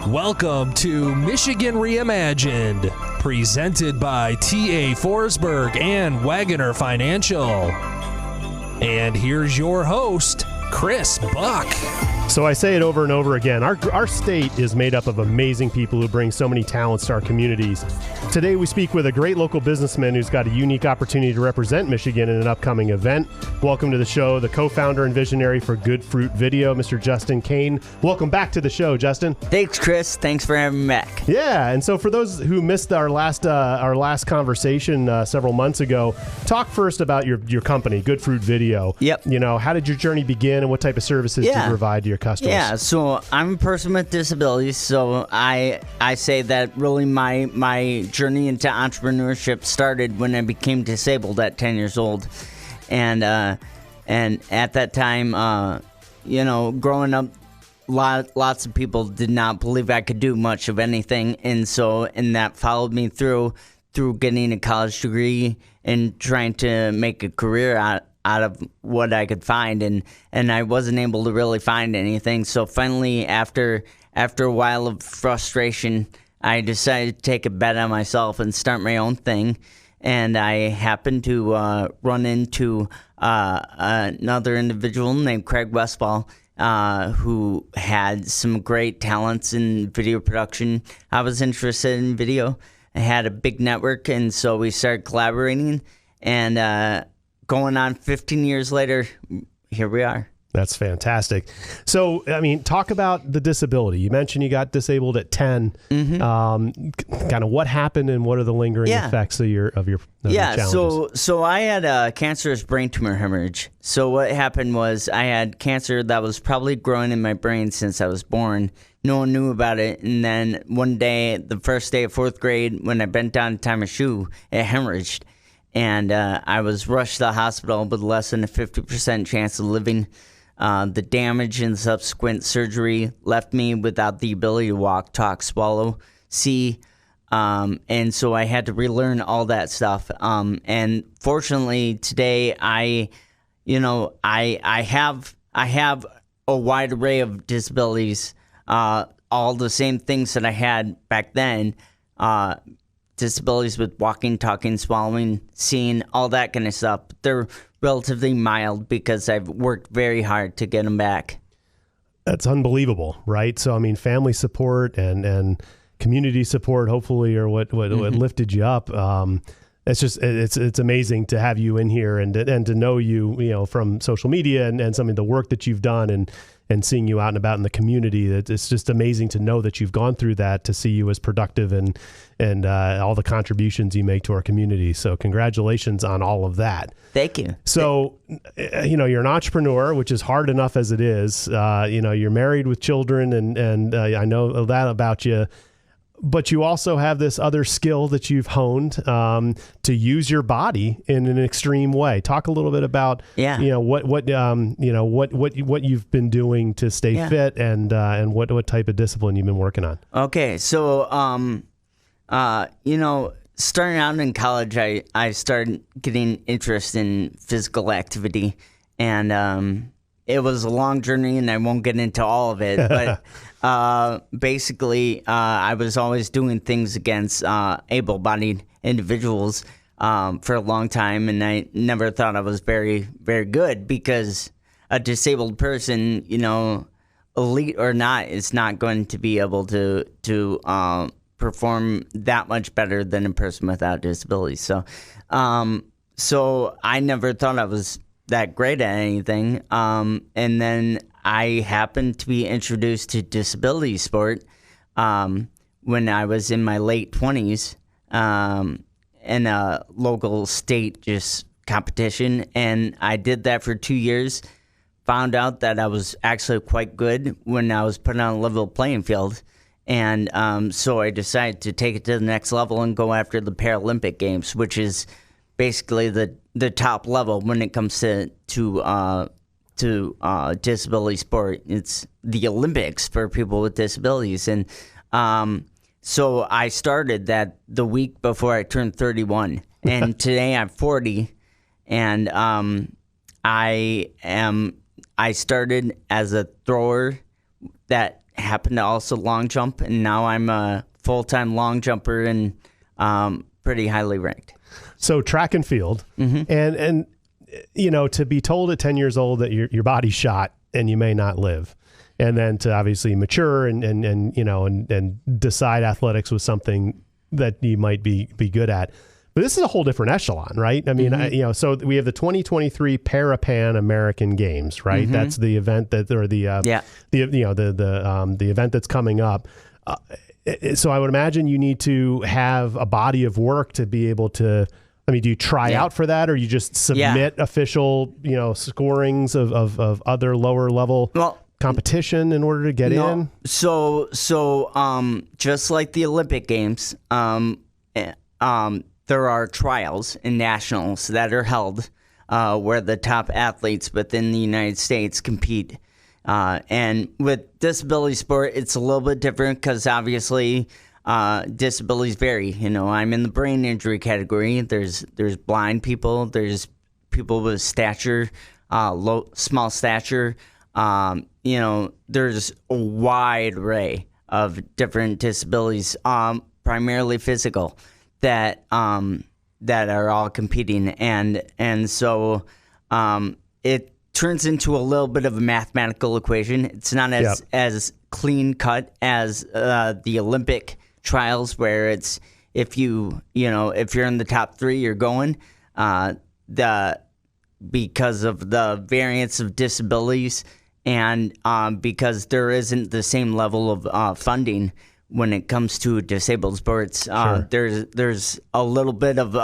Welcome to Michigan Reimagined, presented by T.A. Forsberg and Wagoner Financial. And here's your host, Chris Buck. So I say it over and over again, our state is made up of amazing people who bring so many talents to our communities. Today we speak with a great local businessman who's got a unique opportunity to represent Michigan in an upcoming event. Welcome to the show, the co-founder and visionary for Good Fruit Video, Mr. Justin Caine. Welcome back to the show, Justin. Thanks, Chris. Thanks for having me back. Yeah, and so for those who missed our last conversation several months ago, talk first about your company, Good Fruit Video. Yep. You know, how did your journey begin and what type of services do you provide to your customers? Yeah, so I'm a person with disabilities, so I say that really my journey into entrepreneurship started when I became disabled at 10 years old. And at that time, growing up, lots of people did not believe I could do much of anything, and that followed me through getting a college degree and trying to make a career out of what I could find, and I wasn't able to really find anything. So finally, after a while of frustration, I decided to take a bet on myself and start my own thing. And I happened to run into another individual named Craig Westfall, who had some great talents in video production. I was interested in video. I had a big network, and so we started collaborating, and going on 15 years later, here we are. That's fantastic. So, I mean, talk about the disability. You mentioned you got disabled at 10. Mm-hmm. Kind of what happened and what are the lingering effects of your challenges? So I had a cancerous brain tumor hemorrhage. So what happened was I had cancer that was probably growing in my brain since I was born. No one knew about it. And then one day, the first day of fourth grade, when I bent down to tie my shoe, it hemorrhaged. And I was rushed to the hospital with less than a 50% chance of living. The damage and subsequent surgery left me without the ability to walk, talk, swallow, see. And so I had to relearn all that stuff. And fortunately, today I have a wide array of disabilities, all the same things that I had back then. Disabilities with walking, talking, swallowing, seeing, all that kind of stuff. They're relatively mild because I've worked very hard to get them back. That's unbelievable, right? So, I mean, family support and community support, hopefully, are what lifted you up. It's just it's amazing to have you in here and to know you from social media and some of the work that you've done and seeing you out and about in the community. It's just amazing to know that you've gone through that, to see you as productive and all the contributions you make to our community. So congratulations on all of that. Thank you. So, you're an entrepreneur, which is hard enough as it is. You're married with children and I know that about you. But you also have this other skill that you've honed to use your body in an extreme way. Talk a little bit about what you've been doing to stay fit and what type of discipline you've been working on. Okay, so starting out in college, I started getting interest in physical activity, and it was a long journey, and I won't get into all of it, but basically, I was always doing things against able-bodied individuals for a long time, and I never thought I was very, very good because a disabled person, elite or not, is not going to be able to perform that much better than a person without disabilities. So I never thought I was that great at anything. And then I happened to be introduced to disability sport when I was in my late 20s in a local state competition. And I did that for 2 years, found out that I was actually quite good when I was put on a level playing field. And so I decided to take it to the next level and go after the Paralympic Games, which is basically the top level when it comes to disability sport. It's the Olympics for people with disabilities. And so I started that the week before I turned 31. And today I'm 40. And I started as a thrower that happened to also long jump, and now I'm a full-time long jumper and pretty highly ranked. So track and field, and to be told at 10 years old that your body's shot and you may not live, and then to obviously mature and decide athletics was something that you might be good at. But this is a whole different echelon, right? I mean, so we have the 2023 Parapan American Games, right? That's the event the event that's coming up. So I would imagine you need to have a body of work to be able to. I mean, do you try out for that, or you just submit official, scorings of other lower level competition in order to get in? So just like the Olympic Games, there are trials and nationals that are held where the top athletes within the United States compete. And with disability sport, it's a little bit different because obviously disabilities vary. I'm in the brain injury category. There's blind people. There's people with stature, small stature. There's a wide array of different disabilities, primarily physical, that are all competing, and so it turns into a little bit of a mathematical equation. It's not as clean cut as the Olympic trials, where it's if you're in the top three, you're going. Because of the variance of disabilities, and because there isn't the same level of funding when it comes to disabled sports, there's a little bit of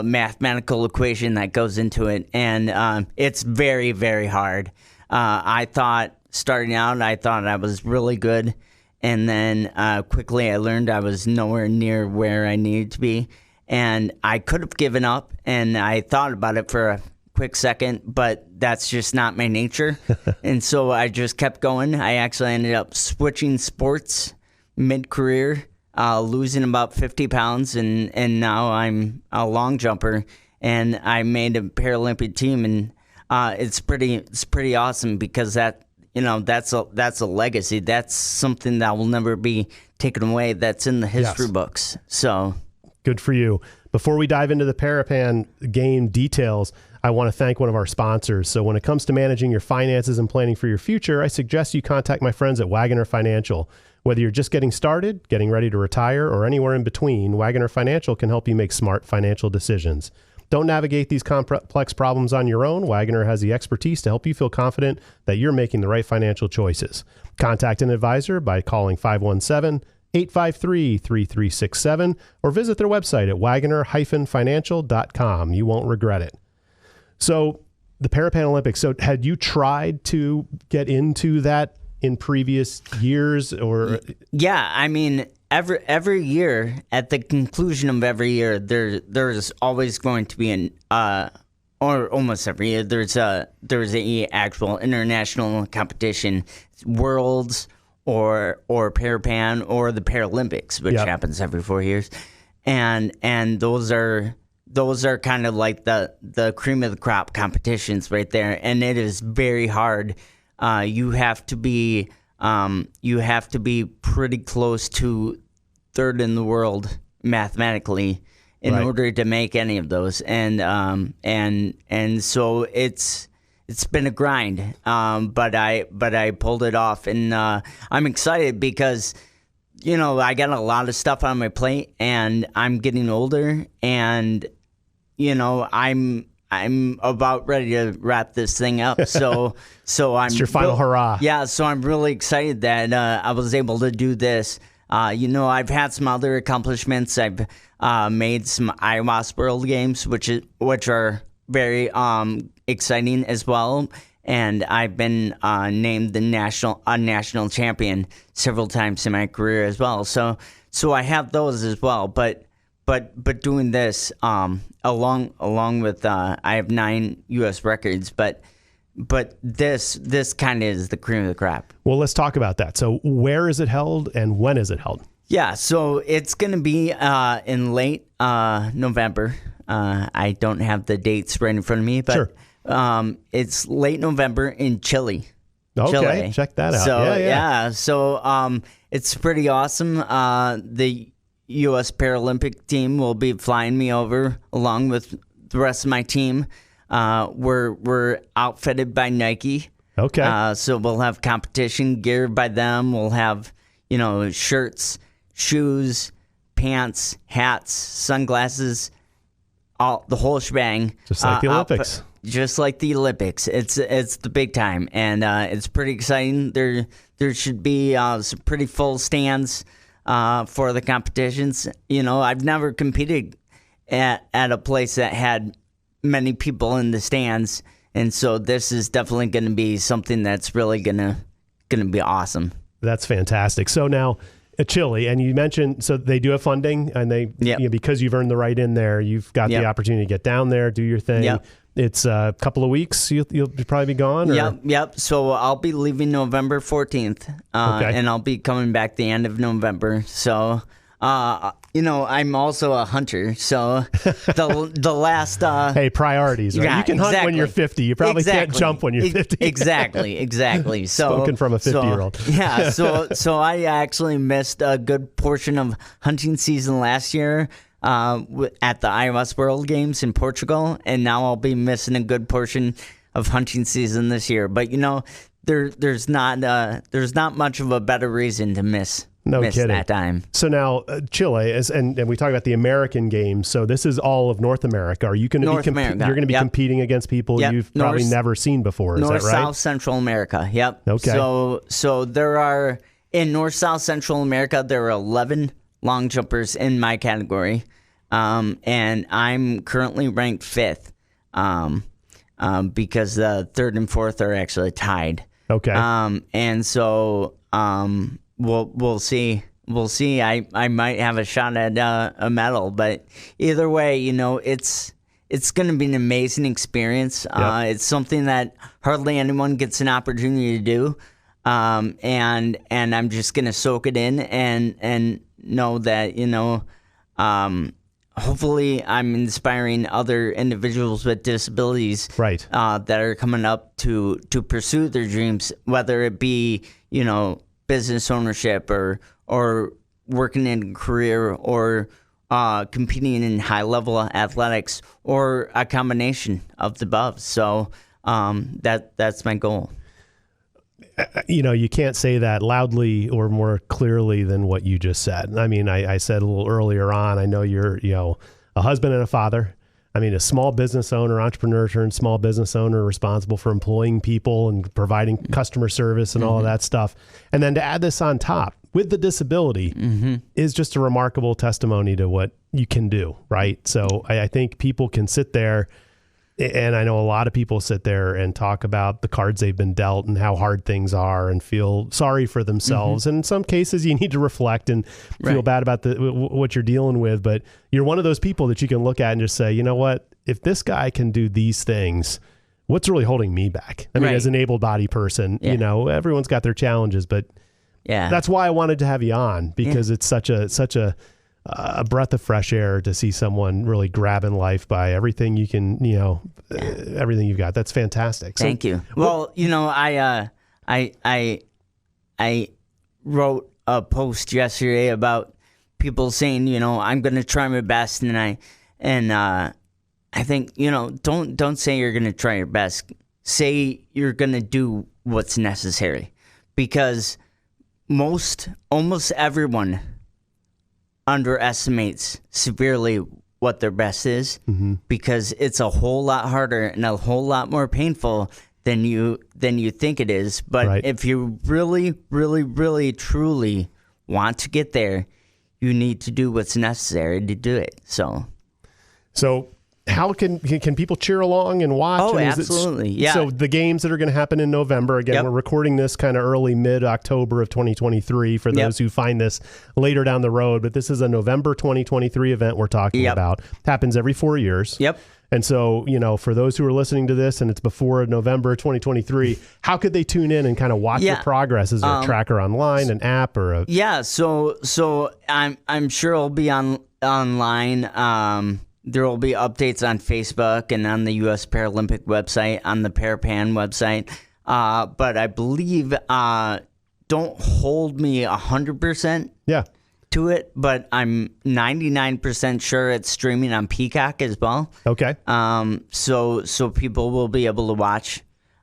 mathematical equation that goes into it, and it's very, very hard. Starting out, I thought I was really good, and then quickly I learned I was nowhere near where I needed to be, and I could have given up, and I thought about it for a quick second, but that's just not my nature, and so I just kept going. I actually ended up switching sports mid-career, losing about 50 pounds, and now I'm a long jumper, and I made a Paralympic team, and it's pretty awesome because that's a legacy. That's something that will never be taken away. That's in the history books. So good for you. Before we dive into the Parapan game details, I want to thank one of our sponsors. So when it comes to managing your finances and planning for your future, I suggest you contact my friends at Wagoner Financial. Whether you're just getting started, getting ready to retire, or anywhere in between, Wagoner Financial can help you make smart financial decisions. Don't navigate these complex problems on your own. Wagoner has the expertise to help you feel confident that you're making the right financial choices. Contact an advisor by calling 517-853-3367 or visit their website at wagoner-financial.com. You won't regret it. So the Parapan Olympics, so had you tried to get into that in previous years, or? Yeah, I mean, every year, at the conclusion of every year, there's always going to be or almost every year, there's a actual international competition, Worlds or Parapan or the Paralympics, which happens every 4 years, and those are kind of like the cream of the crop competitions right there, and it is very hard. You have to be pretty close to third in the world mathematically in order to make any of those, and so it's been a grind, but I pulled it off, and I'm excited because I got a lot of stuff on my plate, and I'm getting older, and I'm about ready to wrap this thing up. So I'm. It's your final hurrah. Yeah. So I'm really excited that I was able to do this. I've had some other accomplishments. I've made some Iowa World Games, which are very exciting as well. And I've been named the national champion several times in my career as well. So I have those as well. But doing this along with I have 9 U.S. records, but this kind of is the cream of the crop. Well, let's talk about that. So where is it held and when is it held? Yeah, so it's going to be in late November. I don't have the dates right in front of me, but sure. It's late November in Chile. Okay, Chile. check that out. So Yeah. so it's pretty awesome. The U.S. Paralympic team will be flying me over along with the rest of my team. We're outfitted by Nike. Okay. So we'll have competition gear by them. We'll have, shirts, shoes, pants, hats, sunglasses, the whole shebang. Just like the Olympics. Just like the Olympics. It's the big time, and it's pretty exciting. There should be some pretty full stands for the competitions. I've never competed at a place that had many people in the stands, and so this is definitely going to be something that's really gonna be awesome. That's fantastic. So now, Chile, and you mentioned, so they do have funding, and they because you've earned the right in there, you've got the opportunity to get down there, do your thing. Yep. It's a couple of weeks. You'll probably be gone. Or? Yep. So I'll be leaving November 14th, and I'll be coming back the end of November. So, I'm also a hunter. So the last hey, priorities. Right? Yeah, you can hunt when you're 50. You probably can't jump when you're 50. Exactly. So spoken from a 50-year-old. Yeah. So I actually missed a good portion of hunting season last year. At the iOS World Games in Portugal, and now I'll be missing a good portion of hunting season this year. But there's not much of a better reason to miss that time. So now Chile and we talk about the American games. So this is all of North America. Are you going to be you're going to be competing against people you've probably never seen before? Is that right? North, South, Central America. Yep. Okay. So there are in North, South, Central America there are 11 long jumpers in my category. And I'm currently ranked 5th, because the 3rd and 4th are actually tied. Okay. And so, we'll see. We'll see. I might have a shot at a medal, but either way, it's going to be an amazing experience. Yep. It's something that hardly anyone gets an opportunity to do. And I'm just going to soak it in and know that, hopefully I'm inspiring other individuals with disabilities right. That are coming up to pursue their dreams, whether it be, business ownership or working in a career or competing in high-level athletics or a combination of the above. So that's my goal. You can't say that loudly or more clearly than what you just said. I mean, I said a little earlier on, I know you're, a husband and a father. I mean, a small business owner, entrepreneur turned small business owner responsible for employing people and providing customer service and all of that stuff. And then to add this on top with the disability is just a remarkable testimony to what you can do, right? So I think people can sit there. And I know a lot of people sit there and talk about the cards they've been dealt and how hard things are and feel sorry for themselves. And in some cases, you need to reflect and feel bad about what you're dealing with. But you're one of those people that you can look at and just say, you know what? If this guy can do these things, what's really holding me back? I mean, as an able-bodied person, everyone's got their challenges. But that's why I wanted to have you on, because it's such a breath of fresh air to see someone really grabbing life by everything you can, everything you've got. That's fantastic. Thank you. Well, I wrote a post yesterday about people saying, I'm going to try my best, and I think, don't say you're going to try your best. Say you're going to do what's necessary, because almost everyone underestimates severely what their best is, because it's a whole lot harder and a whole lot more painful than you think it is. But if you really, really, really, truly want to get there, you need to do what's necessary to do it. So how can people cheer along and watch? Oh, absolutely. So the games that are going to happen in November, again, we're recording this kind of early, mid-October of 2023 for those who find this later down the road. But this is a November 2023 event we're talking about. It happens every 4 years. Yep. And so, for those who are listening to this and it's before November 2023, how could they tune in and kind of watch your progress? Is there a tracker online, an app, or a... Yeah, so I'm sure it'll be online. There will be updates on Facebook and on the U.S. Paralympic website, on the Parapan website. but I believe don't hold me 100% Yeah. to it, but I'm 99% sure it's streaming on Peacock as well. Okay. So people will be able to watch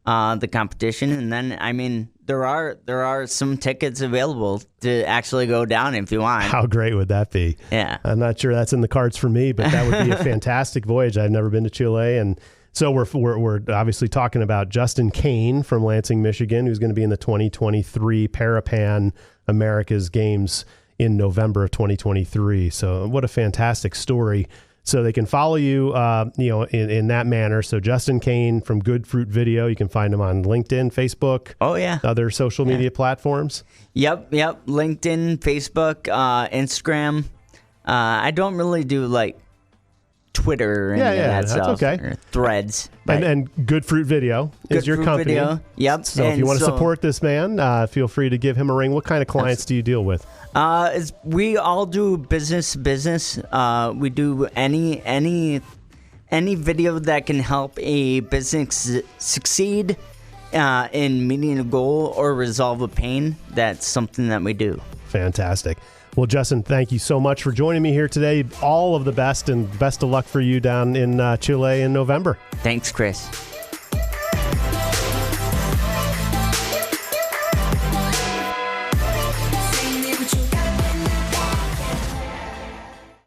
the competition, and then I mean there are some tickets available to actually go down if you want. How great would that be? Yeah. I'm not sure that's in the cards for me, but that would be a fantastic voyage. I've never been to Chile, and so we're obviously talking about Justin Caine from Lansing, Michigan, who's going to be in the 2023 Parapan America's Games in November of 2023. So what a fantastic story. So they can follow you, in that manner. So Justin Caine from Good Fruit Video, you can find him on LinkedIn, Facebook. Oh yeah. Other social media platforms. Yep. LinkedIn, Facebook, Instagram. I don't really do like Twitter or any of that that's stuff. okay. Or Threads. But And Good Fruit Video is your Fruit company. Video. Yep. So if you want to support this man, feel free to give him a ring. What kind of clients do you deal with? We all do business. We do any video that can help a business succeed in meeting a goal or resolve a pain. That's something that we do. Fantastic. Well, Justin, thank you so much for joining me here today. All of the best and best of luck for you down in Chile in November. Thanks, Chris.